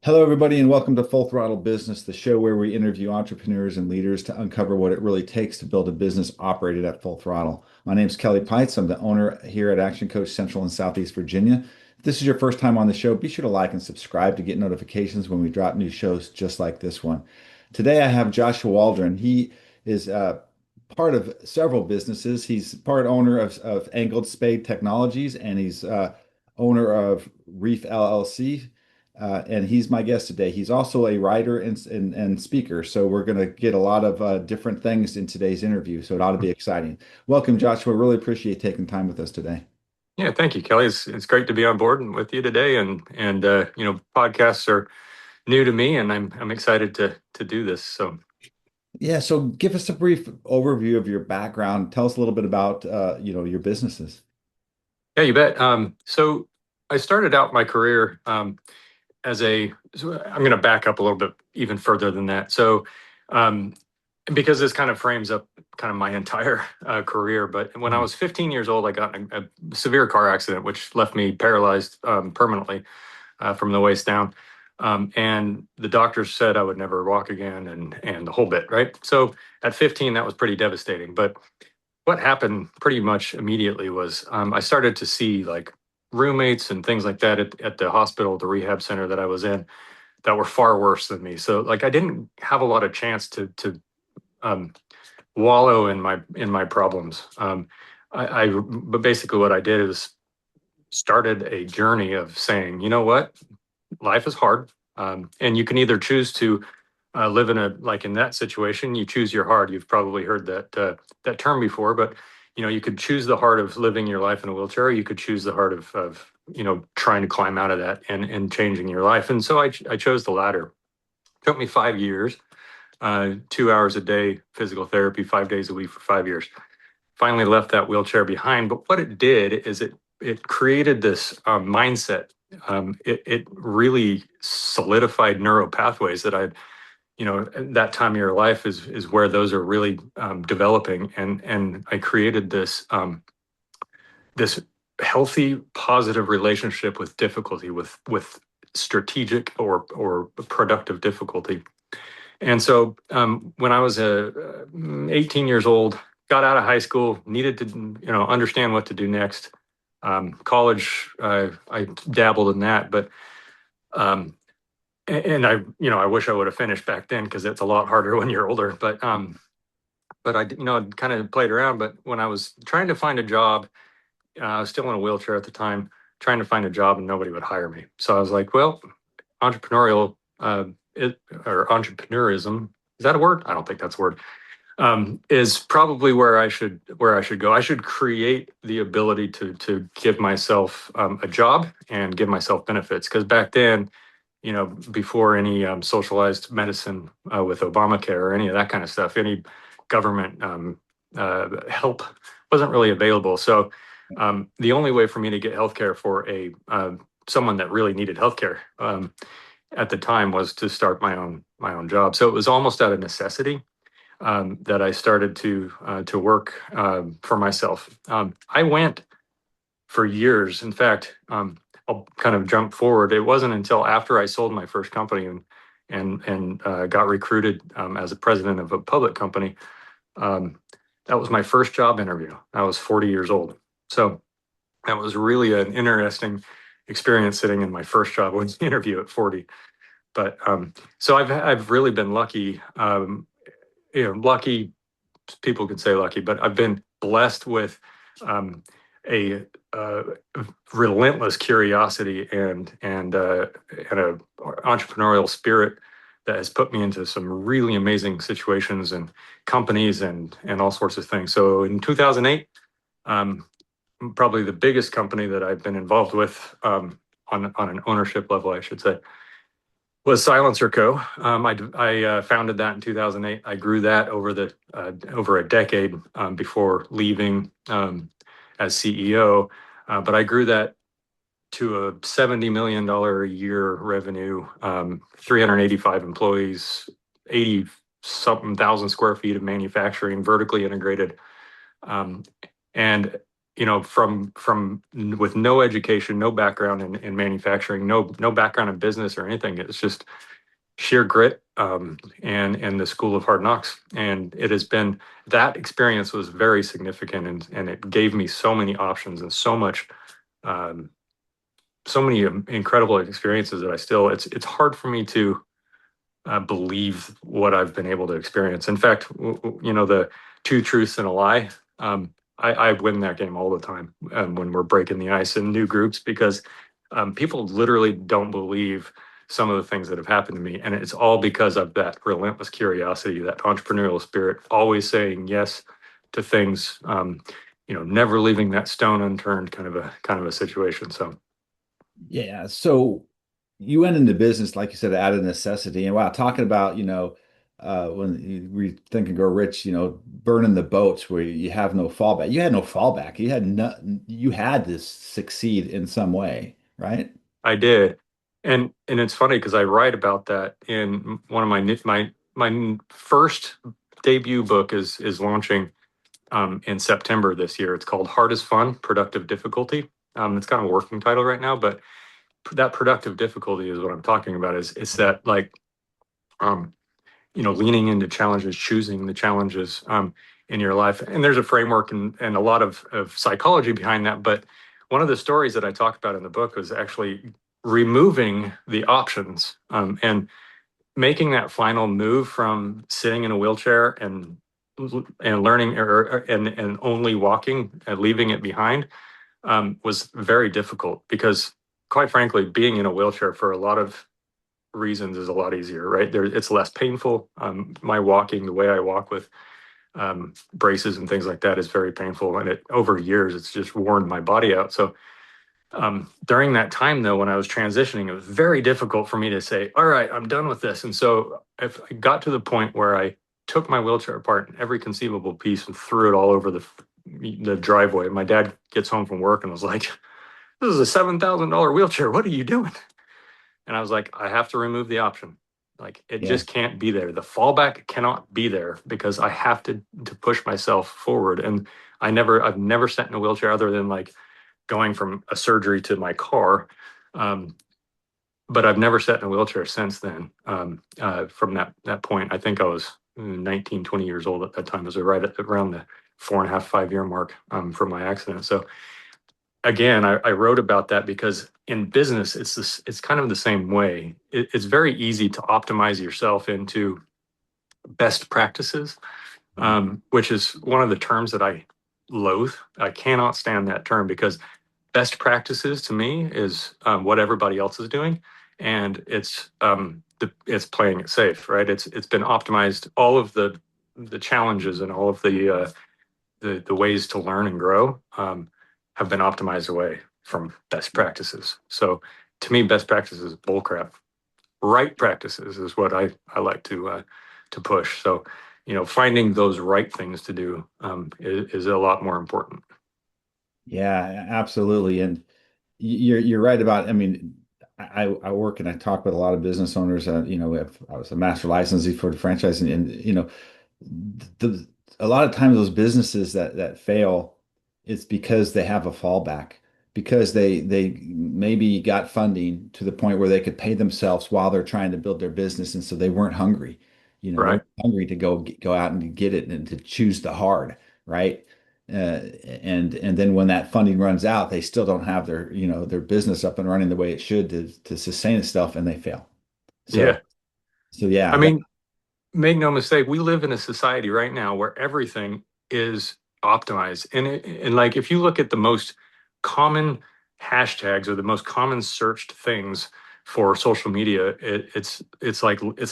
Hello, everybody, and welcome to Full Throttle Business, the show where we interview entrepreneurs and leaders to uncover what it really takes to build a business operated at full throttle. My name is Kelly Peitz. I'm the owner here at Action Coach Central and Southeast Virginia. If this is your first time on the show, be sure to like and subscribe to get notifications when we drop new shows just like this one. Today, I have Joshua Waldron. He is part of several businesses. He's part owner of Angled Spade Technologies, and he's owner of REIF LLC, and he's my guest today. He's also a writer and speaker, so we're going to get a lot of different things in today's interview, so it ought to be exciting. Welcome, Joshua. Really appreciate taking time with us today. Yeah, thank you, Kelly. It's great to be on board and with you today. And podcasts are new to me, and I'm excited to do this. So Yeah, so give us a brief overview of your background. Tell us a little bit about your businesses. yeah, you bet. So I started out my career so I'm going to back up a little bit even further than that. So um, because this kind of frames up kind of my entire career. But when I Mhm. was 15 years old, I got in a severe car accident, which left me paralyzed permanently from the waist down. And the doctors said I would never walk again and the whole bit, right? So at 15, that was pretty devastating. But what happened pretty much immediately was I started to see like roommates and things like that at the hospital, the rehab center that I was in, that were far worse than me. So like I didn't have a lot of chance to um, wallow in my problems. But basically what I did is started a journey of saying, you know what, life is hard, and you can either choose to live in that situation. You choose your hard. You've probably heard that term before, but you could choose the heart of living your life in a wheelchair. Or you could choose the heart of trying to climb out of that and changing your life. And so I chose the latter. It took me 5 years, 2 hours a day physical therapy, 5 days a week for 5 years. Finally left that wheelchair behind. But what it did is it created this mindset. It really solidified neural pathways that that time of your life is where those are really developing. And I created this healthy, positive relationship with difficulty, with strategic or productive difficulty. And so when I was 18 years old, got out of high school, needed to understand what to do next. College, I dabbled in that, but um, and I wish I would have finished back then because it's a lot harder when you're older. But I kind of played around. But when I was trying to find a job, I was still in a wheelchair at the time, trying to find a job, and nobody would hire me. So I was like, well, entrepreneurial or entrepreneurism, is that a word? I don't think that's a word. Is probably where I should go. I should create the ability to give myself a job and give myself benefits, because back then, before any socialized medicine with Obamacare or any of that kind of stuff, any government help wasn't really available. So the only way for me to get healthcare for a someone that really needed healthcare at the time was to start my own job. So it was almost out of necessity that I started to work for myself. I went for years. In fact, I'll kind of jump forward. It wasn't until after I sold my first company and got recruited as a president of a public company. Um, that was my first job interview. I was 40 years old. So that was really an interesting experience sitting in my first job interview at 40. But so I've really been lucky. Lucky, people could say lucky, but I've been blessed with um, a relentless curiosity and a entrepreneurial spirit that has put me into some really amazing situations and companies and all sorts of things. So in 2008, um, probably the biggest company that I've been involved with on an ownership level, I should say, was SilencerCo. I founded that in 2008. I grew that over a decade before leaving as CEO, but I grew that to a $70 million a year revenue, 385 employees, 80 something thousand square feet of manufacturing, vertically integrated. Um, and from with no education, no background in manufacturing, no background in business or anything. It's just sheer grit, and the school of hard knocks. And it has been, that experience was very significant, and it gave me so many options and um, so many incredible experiences that it's hard for me to believe what I've been able to experience. In fact, the two truths and a lie. I win that game all the time when we're breaking the ice in new groups, because people literally don't believe some of the things that have happened to me, and it's all because of that relentless curiosity, that entrepreneurial spirit, always saying yes to things. Never leaving that stone unturned, kind of a situation. So Yeah. So you went into business, like you said, out of necessity. And wow, talking about, when we think and grow rich, burning the boats where you have no fallback. You had no fallback. You had to succeed in some way, right? I did. And it's funny because I write about that in one of my first debut book is launching in September this year. It's called Hard is Fun, Productive Difficulty. It's kind of a working title right now, but that productive difficulty is what I'm talking about. Is it's that, like, um, leaning into challenges, choosing the challenges in your life. And there's a framework and a lot of psychology behind that. But one of the stories that I talk about in the book was actually removing the options, and making that final move from sitting in a wheelchair and learning, and only walking and leaving it behind, was very difficult, because quite frankly, being in a wheelchair for a lot of reasons is a lot easier, right? It's less painful. My walking, the way I walk with braces and things like that, is very painful, and over years it's just worn my body out. So during that time, though, when I was transitioning, it was very difficult for me to say, all right, I'm done with this. And so if I got to the point where I took my wheelchair apart in every conceivable piece and threw it all over the driveway. My dad gets home from work and was like, this is a $7,000 wheelchair. What are you doing? And I was like, I have to remove the option. Like, it Yeah. just can't be there. The fallback cannot be there, because I have to push myself forward. And I've never sat in a wheelchair other than, like, going from a surgery to my car. Um, but I've never sat in a wheelchair since then. From that point, I think I was 19, 20 years old at that time. It was right around the 4.5, 5 year mark from my accident. So again, I wrote about that because in business, it's kind of the same way. It's very easy to optimize yourself into best practices, which is one of the terms that I loathe. I cannot stand that term, because best practices to me is what everybody else is doing, and it's playing it safe, right? It's been optimized. All of the challenges and all of the ways to learn and grow have been optimized away from best practices. So to me, best practices is bullcrap. Right practices is what I like to push. So finding those right things to do is a lot more important. Yeah, absolutely. And you're right about, I mean, I work and I talk with a lot of business owners. I was a master licensee for the franchise, and the a lot of times those businesses that fail, it's because they have a fallback, because they maybe got funding to the point where they could pay themselves while they're trying to build their business, and so they weren't hungry. They Right. weren't hungry to go out and get it and to choose the hard, right? And then when that funding runs out, they still don't have their business up and running the way it should to sustain itself, and they fail. So Yeah. so yeah, I mean, make no mistake, we live in a society right now where everything is optimized. And like, if you look at the most common hashtags or the most common searched things for social media, it's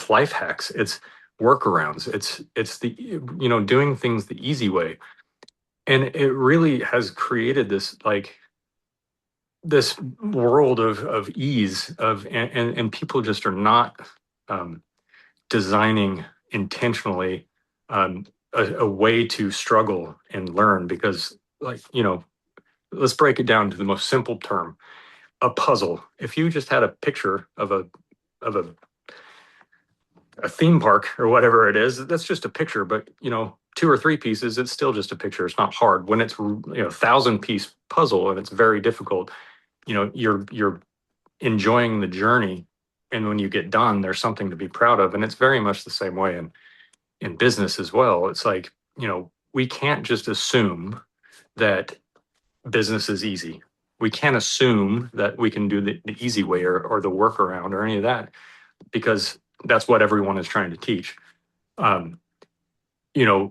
life hacks, it's workarounds, it's doing things the easy way. And it really has created this world of ease and people just are not um, designing intentionally a way to struggle and learn, because, like, let's break it down to the most simple term: a puzzle. If you just had a picture of a theme park or whatever it is, that's just a picture. But two or three pieces, it's still just a picture. It's not hard. When it's, 1,000-piece puzzle and it's very difficult, you're enjoying the journey. And when you get done, there's something to be proud of. And it's very much the same way in business as well. It's like, we can't just assume that business is easy. We can't assume that we can do the easy way or the workaround or any of that, because that's what everyone is trying to teach.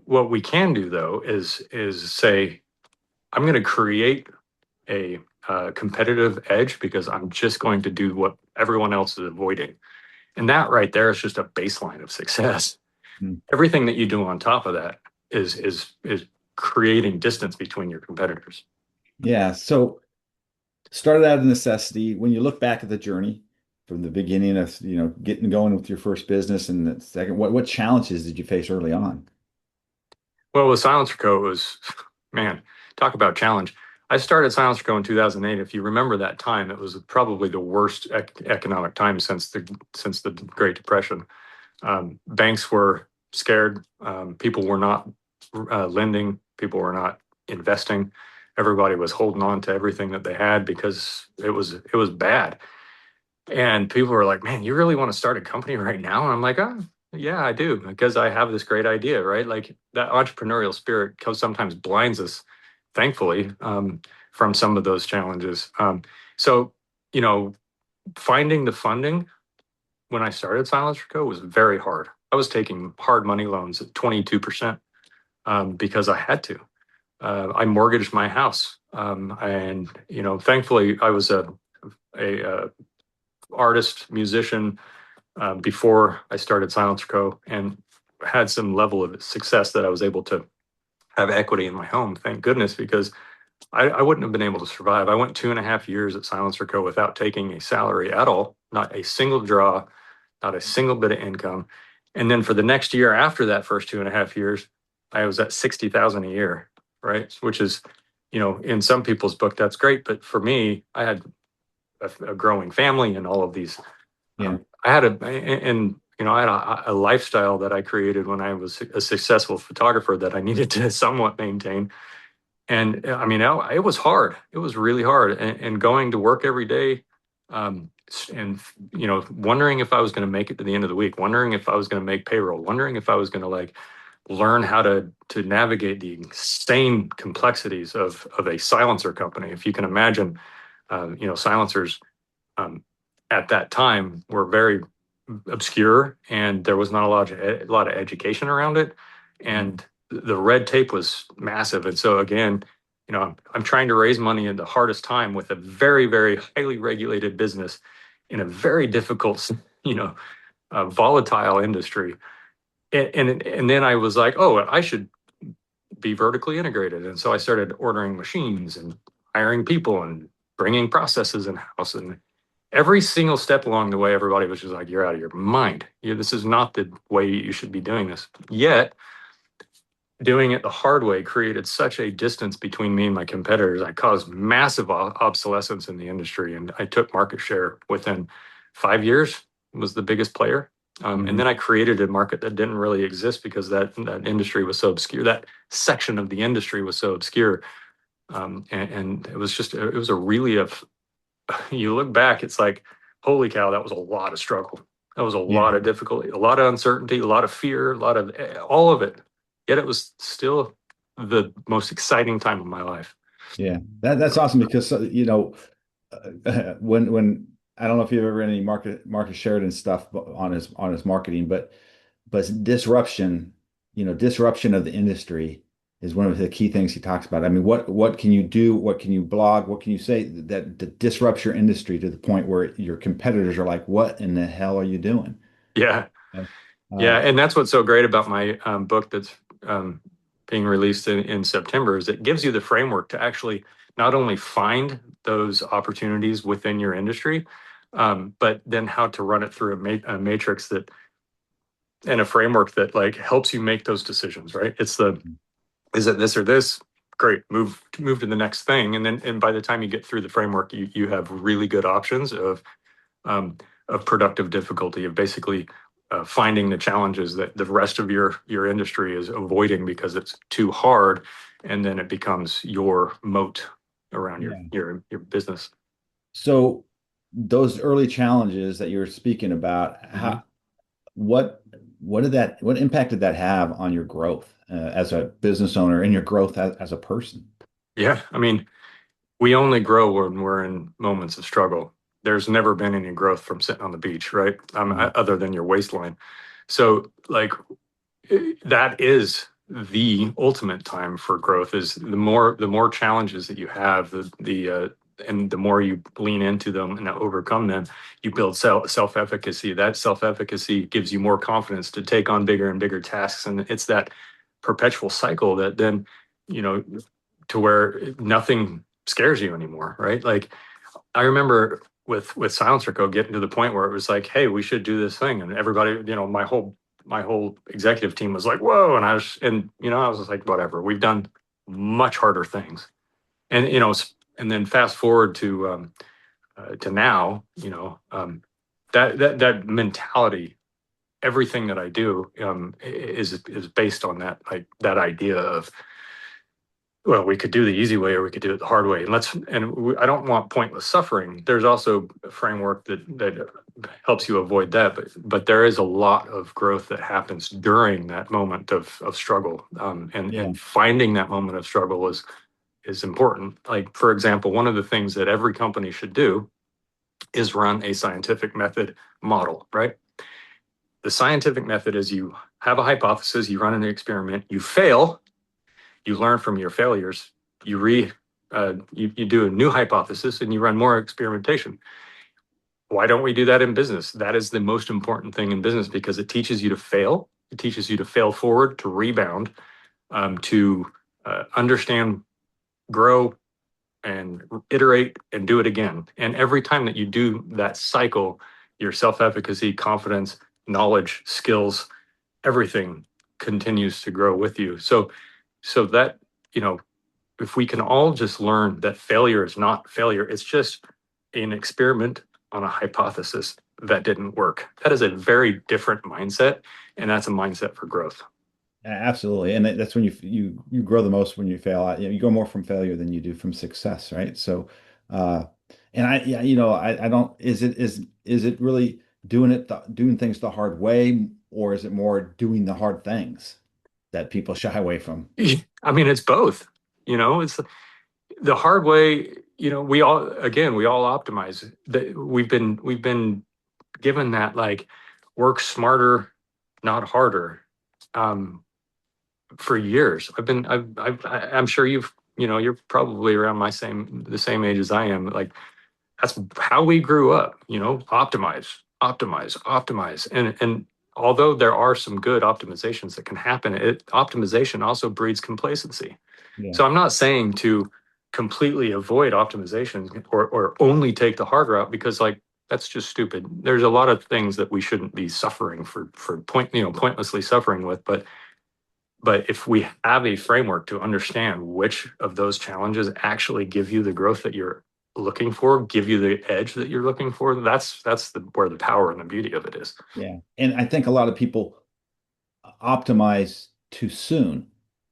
What we can do though is say, I'm going to create a competitive edge because I'm just going to do what everyone else is avoiding. And that right there is just a baseline of success. Everything that you do on top of that is creating distance between your competitors. Yeah. So started out of necessity. When you look back at the journey from the beginning of, getting going with your first business and the second, what challenges did you face early on? Well, with SilencerCo, it was, man, talk about challenge. I started SilencerCo in 2008. If you remember that time, it was probably the worst economic time since the Great Depression. Banks were scared. People were not lending. People were not investing. Everybody was holding on to everything that they had because it was bad. And people were like, "Man, you really want to start a company right now?" And I'm like, "Oh, yeah, I do, because I have this great idea," right? Like that entrepreneurial spirit sometimes blinds us, thankfully, from some of those challenges. So, finding the funding when I started SilencerCo was very hard. I was taking hard money loans at 22% because I had to. I mortgaged my house, and thankfully, I was a artist, musician before I started SilencerCo, and had some level of success that I was able to have equity in my home. Thank goodness, because I wouldn't have been able to survive. I went 2.5 years at SilencerCo without taking a salary at all, not a single draw, not a single bit of income. And then for the next year after that first 2.5 years, I was at 60,000 a year, right? Which is, in some people's book, that's great. But for me, I had a growing family and all of these. Yeah. I had a lifestyle that I created when I was a successful photographer that I needed to somewhat maintain. And I mean, it was hard. It was really hard. And going to work every day, and wondering if I was going to make it to the end of the week, wondering if I was going to make payroll, wondering if I was going to learn how to navigate the insane complexities of a silencer company. If you can imagine, silencers at that time were very obscure, and there was not a lot of education around it, and the red tape was massive. And so again, I'm trying to raise money in the hardest time with a very, very highly regulated business in a very difficult, volatile industry. And then I was like, oh, I should be vertically integrated. And so I started ordering machines and hiring people and bringing processes in house. And every single step along the way, everybody was just like, "You're out of your mind. This is not the way you should be doing this." Yet, doing it the hard way created such a distance between me and my competitors. I caused massive obsolescence in the industry, and I took market share within 5 years. Was the biggest player. And then I created a market that didn't really exist because that industry was so obscure. That section of the industry was so obscure. And it was a really you look back, it's like, holy cow, that was a lot of struggle. That was a lot of difficulty, a lot of uncertainty, a lot of fear, a lot of all of it. Yet it was still the most exciting time of my life. Yeah, that's awesome because when I don't know if you've ever read any Marcus Sheridan stuff on his marketing, but disruption of the industry is one of the key things he talks about. I mean, what can you do? What can you blog? What can you say that disrupts your industry to the point where your competitors are like, "What in the hell are you doing?" Yeah. Yeah. Yeah, and that's what's so great about my book that's being released in September, is it gives you the framework to actually not only find those opportunities within your industry, but then how to run it through a matrix and a framework that helps you make those decisions. Right? Is it this or this? Great, move to the next thing, and by the time you get through the framework, you have really good options of productive difficulty, of basically finding the challenges that the rest of your industry is avoiding because it's too hard, and then it becomes your moat around Yeah. your business. So those early challenges that you're speaking about, Mhm. what what impact did that have on your growth as a business owner and your growth as a person? Yeah, I mean, we only grow when we're in moments of struggle. There's never been any growth from sitting on the beach, right? Right. Other than your waistline. So, like, that is the ultimate time for growth. Is the more challenges that you have, and the more you lean into them and overcome them, you build self-efficacy. That self-efficacy gives you more confidence to take on bigger and bigger tasks, and it's that perpetual cycle that then, you know, to where nothing scares you anymore, right? Like, I remember with SilencerCo getting to the point where it was like, hey, we should do this thing, and everybody, my whole executive team was like, whoa, and I was just like, whatever. We've done much harder things, and and then fast forward to now, that mentality. Everything that I do is based on that, like that idea of, well, we could do the easy way or we could do it the hard way. I don't want pointless suffering. There's also a framework that helps you avoid that, but there is a lot of growth that happens during that moment of struggle, Yeah. and finding that moment of struggle is important. Like, for example, one of the things that every company should do is run a scientific method model, right? The scientific method is, you have a hypothesis, you run an experiment, you fail, you learn from your failures, you do a new hypothesis, and you run more experimentation. Why don't we do that in business? That is the most important thing in business, because it teaches you to fail. It teaches you to fail forward, to rebound, to understand, grow, and iterate and do it again. And every time that you do that cycle, your self-efficacy, confidence, knowledge, skills, everything continues to grow with you. So that, you know, if we can all just learn that failure is not failure, it's just an experiment on a hypothesis that didn't work. That is a very different mindset, and that's a mindset for growth. Absolutely. And that's when you grow the most when you fail. You go more from failure than you do from success, right? So, uh, and yeah, I don't, is it really doing things the hard way, or is it more doing the hard things that people shy away from? I mean, it's both. It's the hard way. We all optimize. We've been given that, like, work smarter, not harder. Um, for years. I'm sure you're probably around the same age as I am. Like, that's how we grew up, optimize, optimize, optimize. And although there are some good optimizations that can happen, optimization also breeds complacency. Yeah. So I'm not saying to completely avoid optimization, or only take the hard route, because, like, that's just stupid. There's a lot of things that we shouldn't be suffering pointlessly suffering with, but if we have a framework to understand which of those challenges actually give you the growth that you're looking for, give you the edge that you're looking for, that's where the power and the beauty of it is. Yeah. And I think a lot of people optimize too soon.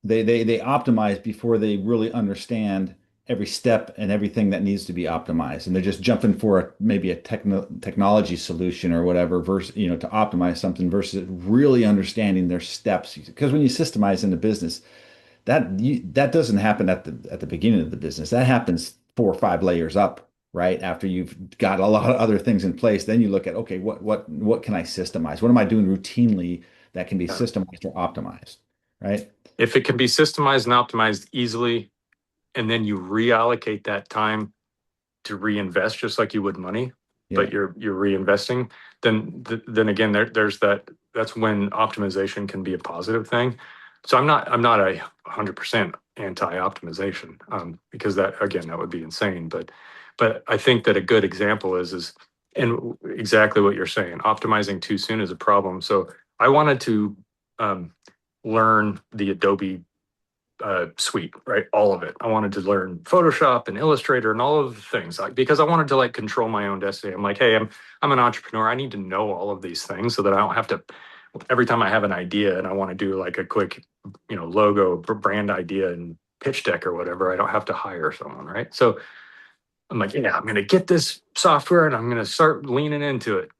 They optimize before they really understand every step and everything that needs to be optimized, and they're just jumping for maybe a technology solution or whatever, versus to optimize something, versus really understanding their steps. Because when you systemize in the business, that doesn't happen at the beginning of the business. That happens 4 or 5 layers up, right? After you've got a lot of other things in place, then you look at, okay, what can I systemize? What am I doing routinely that can be Yeah. systemized or optimized, right? If it can be systemized and optimized easily, and then you reallocate that time to reinvest just like you would money, Yeah. but you're reinvesting, then again, there's that's when optimization can be a positive thing. So I'm not 100% anti-optimization, because that would be insane. But I think that a good example is and exactly what you're saying. Optimizing too soon is a problem. So I wanted to um, learn the Adobe suite, right? All of it. I wanted to learn Photoshop and Illustrator and all of the things because I wanted to like control my own destiny. I'm like, hey, I'm an entrepreneur. I need to know all of these things so that I don't have to every time I have an idea and I want to do like a quick, logo brand idea and pitch deck or whatever, I don't have to hire someone, right? So I'm like, yeah, I'm going to get this software and I'm going to start leaning into it.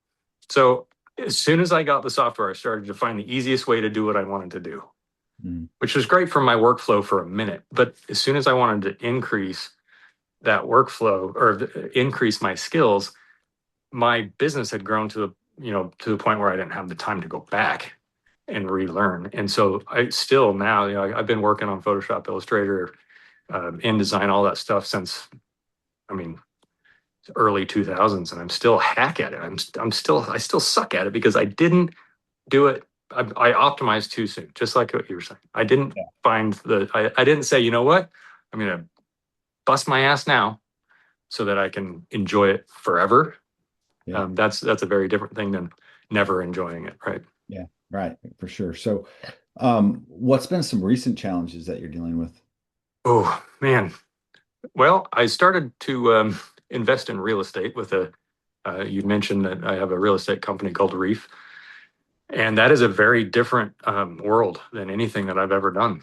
So as soon as I got the software, I started to find the easiest way to do what I wanted to do, which was great for my workflow for a minute. But as soon as I wanted to increase that workflow or increase my skills, my business had grown to the point where I didn't have the time to go back and relearn. And so I still now, I've been working on Photoshop, Illustrator, InDesign, all that stuff since, I mean, early 2000s, and I'm still a hack at it. I still suck at it because I didn't do it. I optimized too soon, just like what you were saying. I didn't I didn't say, you know what, I'm going to bust my ass now so that I can enjoy it forever. Yeah. That's a very different thing than never enjoying it, right? Yeah, right, for sure. So, what's been some recent challenges that you're dealing with? Oh man. Well, I started to invest in real estate with you mentioned that I have a real estate company called REIF, and that is a very different world than anything that I've ever done.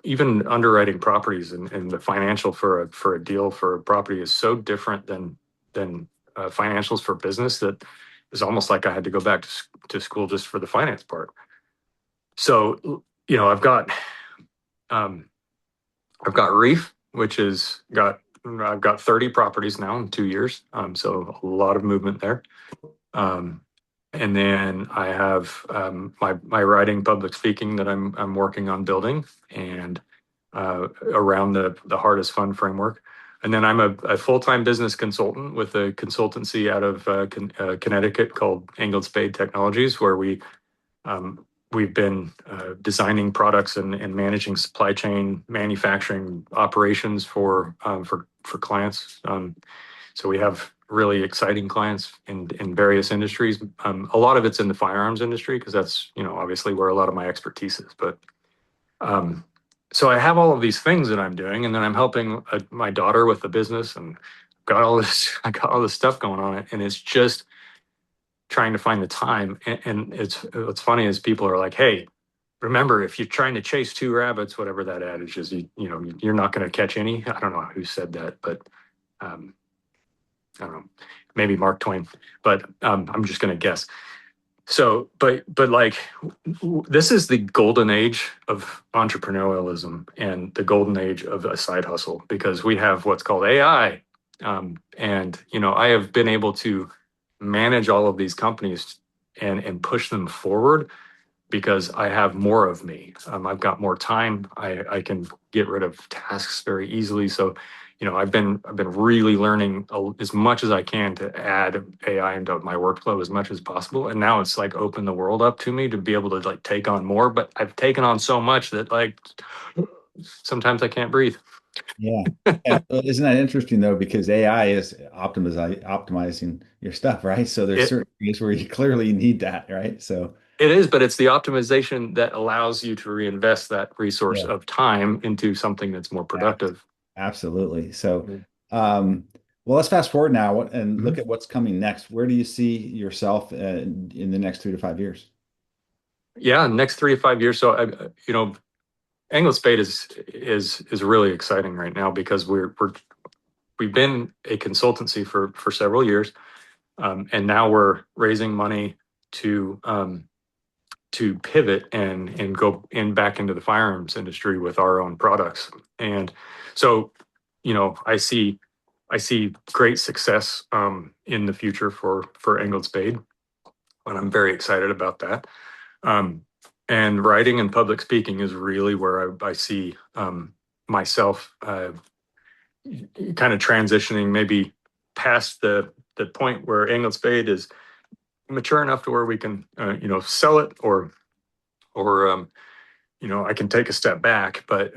Even underwriting properties and the financial for a deal for a property is so different than financials for business that it's almost like I had to go back to school just for the finance part. So, um, I've got REIF, which is I've got 30 properties now in 2 years. So a lot of movement there. And then I have my writing, public speaking that I'm working on building, and around the hardest fun framework. And then I'm a full-time business consultant with a consultancy out of Connecticut called Angled Spade Technologies, where we've been designing products and managing supply chain manufacturing operations for clients. So we have really exciting clients in various industries. A lot of it's in the firearms industry because that's obviously where a lot of my expertise is. But so I have all of these things that I'm doing, and then I'm helping my daughter with the business, and got all this. I got all this stuff going on it, and it's just trying to find the time. And what's funny is people are like, "Hey, remember, if you're trying to chase two rabbits, whatever that adage is, you're not going to catch any." I don't know who said that, but um, I don't know, maybe Mark Twain. But I'm just going to guess. So, but like, this is the golden age of entrepreneurialism and the golden age of a side hustle, because we have what's called AI. And, I have been able to manage all of these companies and push them forward because I have more of me. I've got more time. I can get rid of tasks very easily. So, I've been really learning as much as I can to add AI into my workflow as much as possible. And now it's like opened the world up to me to be able to like take on more. But I've taken on so much that like sometimes I can't breathe. Yeah. Yeah. Well, isn't that interesting though? Because AI is optimizing your stuff, right? So there's It certain areas where you clearly need that, right? So it is, but it's the optimization that allows you to reinvest that resource yeah, of time into something that's more productive. absolutely. So, well, let's fast forward now and look Mhm. at what's coming next. Where do you see yourself in the next 3 to 5 years? Yeah, next 3 to 5 years. So Angled Spade is really exciting right now because we've been a consultancy for several years, and now we're raising money to to pivot and go back into the firearms industry with our own products. And so, I see great success in the future for Angled Spade, and I'm very excited about that. Um, and writing and public speaking is really where I see myself kind of transitioning maybe past the point where Angled Spade is mature enough to where we can sell it, or I can take a step back. But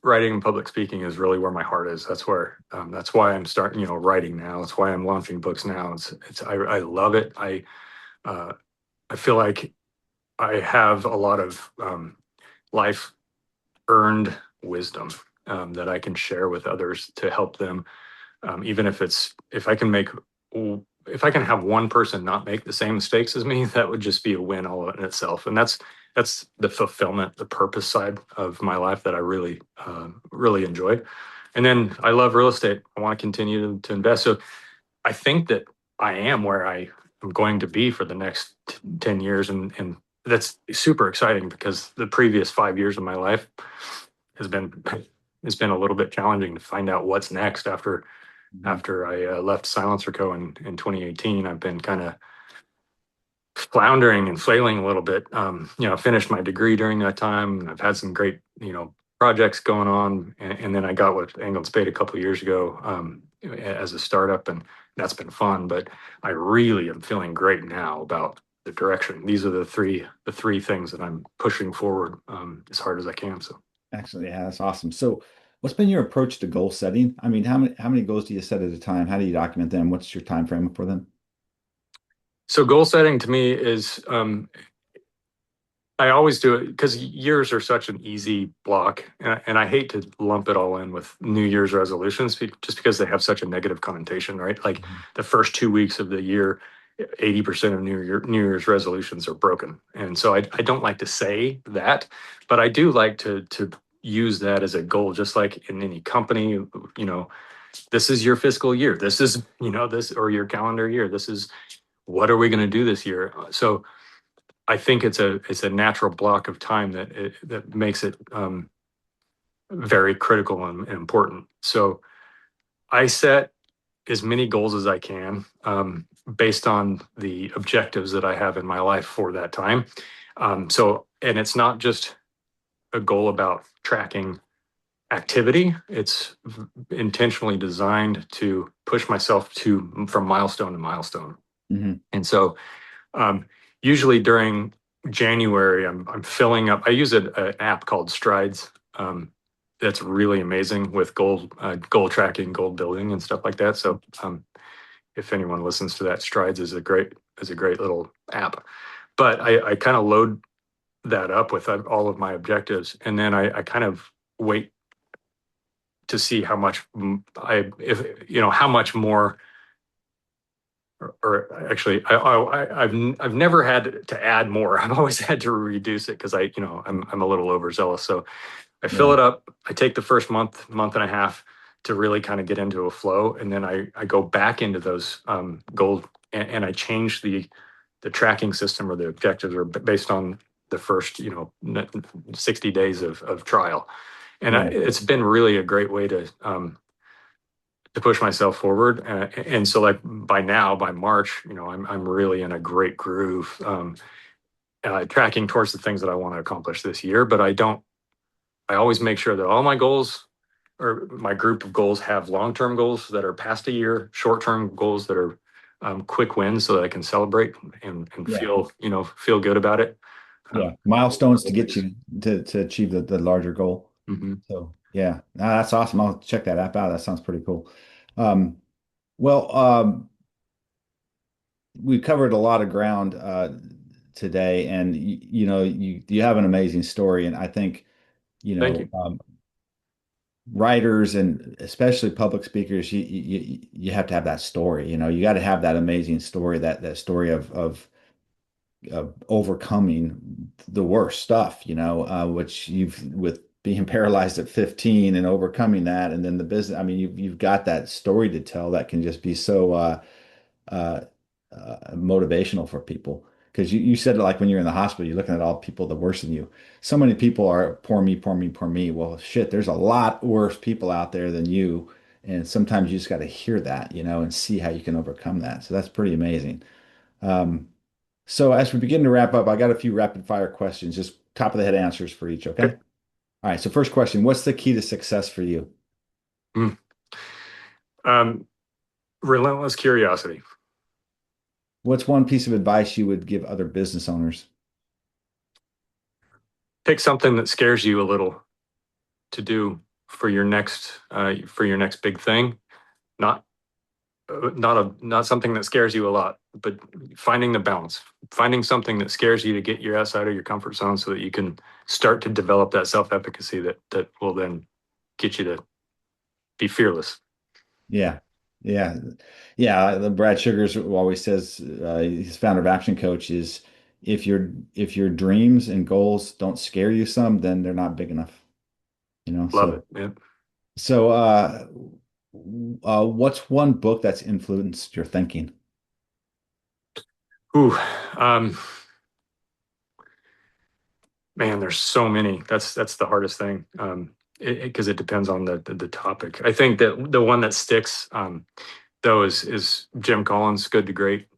writing and public speaking is really where my heart is. That's why I'm starting writing now. That's why I'm launching books now. I love it. Uh, I feel like I have a lot of life earned wisdom that I can share with others to help them. Even if I can have one person not make the same mistakes as me, that would just be a win all in itself. And that's the fulfillment, the purpose side of my life that I really enjoy. And then I love real estate. I want to continue to invest. So I think that I am where I am going to be for the next 10 years. And that's super exciting because the previous 5 years of my life has been a little bit challenging to find out what's next after I left SilencerCo in 2018. I've been kind of floundering and flailing a little bit. Finished my degree during that time. I've had some great, projects going on, and then I got with Angled Spade a couple of years ago as a startup, and that's been fun. But I really am feeling great now about the direction. These are the three things that I'm pushing forward as hard as I can. So. Excellent. Yeah, that's awesome. So, what's been your approach to goal setting? I mean, how many goals do you set at a time? How do you document them? What's your time frame for them? So goal setting to me is I always do it because years are such an easy block, and I hate to lump it all in with New Year's resolutions just because they have such a negative connotation, right? Like Mhm. the first 2 weeks of the year, 80% of New Year's resolutions are broken, and so I don't like to say that, but I do like to use that as a goal, just like in any company. This is your fiscal year. This is this, or your calendar year. This is what are we going to do this year? So I think it's a natural block of time that makes it very critical and important. So I set as many goals as I can based on the objectives that I have in my life for that time. And it's not just a goal about tracking activity. It's intentionally designed to push myself from milestone to milestone. Mhm. And so Um, usually during January, I'm filling up. I use an app called Strides. That's really amazing with goal tracking, goal building, and stuff like that. So if anyone listens to that, Strides is a great little app. But I kind of load that up with all of my objectives, and then I kind of wait to see how much how much more or actually I've never had to add more. I've always had to reduce it because I'm a little overzealous. So I fill Yeah. it up. I take the first month and a half to really kind of get into a flow, and then I go back into those goals, and I change the tracking system or the objectives are based on the first 60 days of trial, and Yeah. it's been really a great way to push myself forward. And so like by March, I'm really in a great groove, tracking towards the things that I want to accomplish this year. But I always make sure that all my goals or my group of goals have long-term goals that are past a year, short-term goals that are quick wins so that I can celebrate and Yeah. feel good about it. Yeah. On a Milestones to daily get basis. you to achieve the larger goal. Mhm. So yeah, no, that's awesome. I'll check that app out. That sounds pretty cool. Um, well, we covered a lot of ground today, and you have an amazing story, and I think you Thank know you. um, writers and especially public speakers, you have to have that story. You got to have that amazing story, that story of overcoming the worst stuff. Which you've with being paralyzed at 15 and overcoming that, and then the business. I mean, you've got that story to tell that can just be so uh, motivational for people. Because you said like when you're in the hospital, you're looking at all people that worse than you. So many people are poor me, poor me, poor me. Well, shit, there's a lot worse people out there than you. And sometimes you just got to hear that, and see how you can overcome that. So that's pretty amazing. Um, so as we begin to wrap up, I got a few rapid fire questions, just top of the head answers for each. Okay. Okay. All right. So first question, what's the key to success for you? Mm. Um, Relentless curiosity. What's one piece of advice you would give other business owners? Pick something that scares you a little to do for your next big thing. Not not something that scares you a lot, but finding the balance, finding something that scares you to get your ass out of your comfort zone so that you can start to develop that self-efficacy that will then get you to be fearless. Yeah. Yeah. Yeah. The Brad Sugars always says, he's founder of Action Coach, is if your dreams and goals don't scare you some, then they're not big enough. Love it. Yeah. So what's one book that's influenced your thinking? Ooh, um, man, there's so many. That's the hardest thing. Because it depends on the topic. I think that the one that sticks, though, is Jim Collins' Good to Great.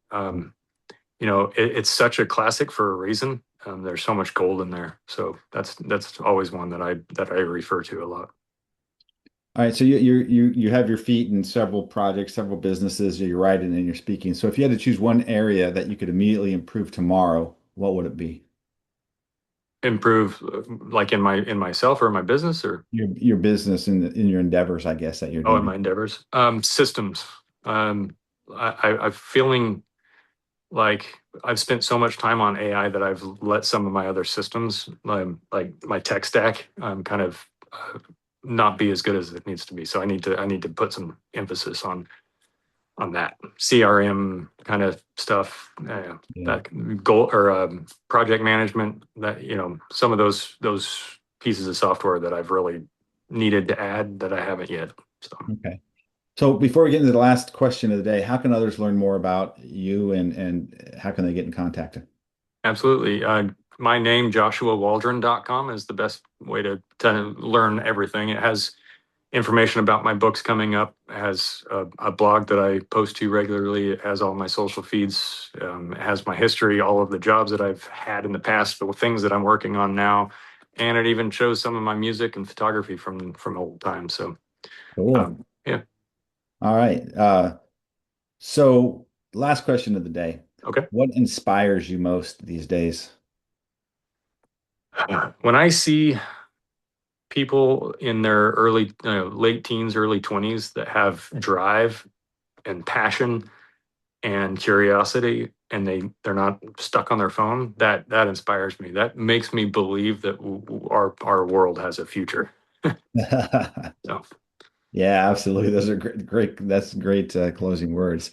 It's such a classic for a reason. There's so much gold in there. So that's always one that I refer to a lot. All right, so you have your feet in several projects, several businesses, you're writing and you're speaking. So if you had to choose one area that you could immediately improve tomorrow, what would it be? Improve, like in myself or in my business, or Your business and in your endeavors, I guess, that you're oh, in doing. my endeavors. Systems. I'm feeling like I've spent so much time on AI that I've let some of my other systems, like my tech stack, kind of not be as good as it needs to be. So I need to put some emphasis on that CRM kind of stuff, Yeah. that goal or project management. That some of those pieces of software that I've really needed to add that I haven't yet. So. Okay. So before we get into the last question of the day, how can others learn more about you and how can they get in contact? Absolutely. My name, JoshuaWaldron.com, is the best way to learn everything. It has information about my books coming up. It has a blog that I post to regularly. It has all my social feeds. It has my history, all of the jobs that I've had in the past, the things that I'm working on now. And it even shows some of my music and photography from old times. So, Cool. yeah. All right. So last question of the day. Okay. What inspires you most these days? When I see people in their late teens, early 20s that have drive and passion and curiosity, and they're not stuck on their phone, that inspires me. That makes me believe that our world has a future. So Yeah, absolutely. Those are great. That's great closing words.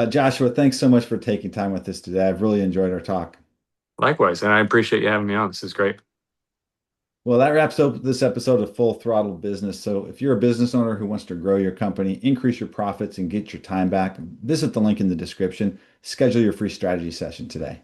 Joshua, thanks so much for taking time with us today. I've really enjoyed our talk. likewise, and I appreciate you having me on. This is great. Well, that wraps up this episode of Full Throttle Business. So if you're a business owner who wants to grow your company, increase your profits, and get your time back, visit the link in the description. Schedule your free strategy session today.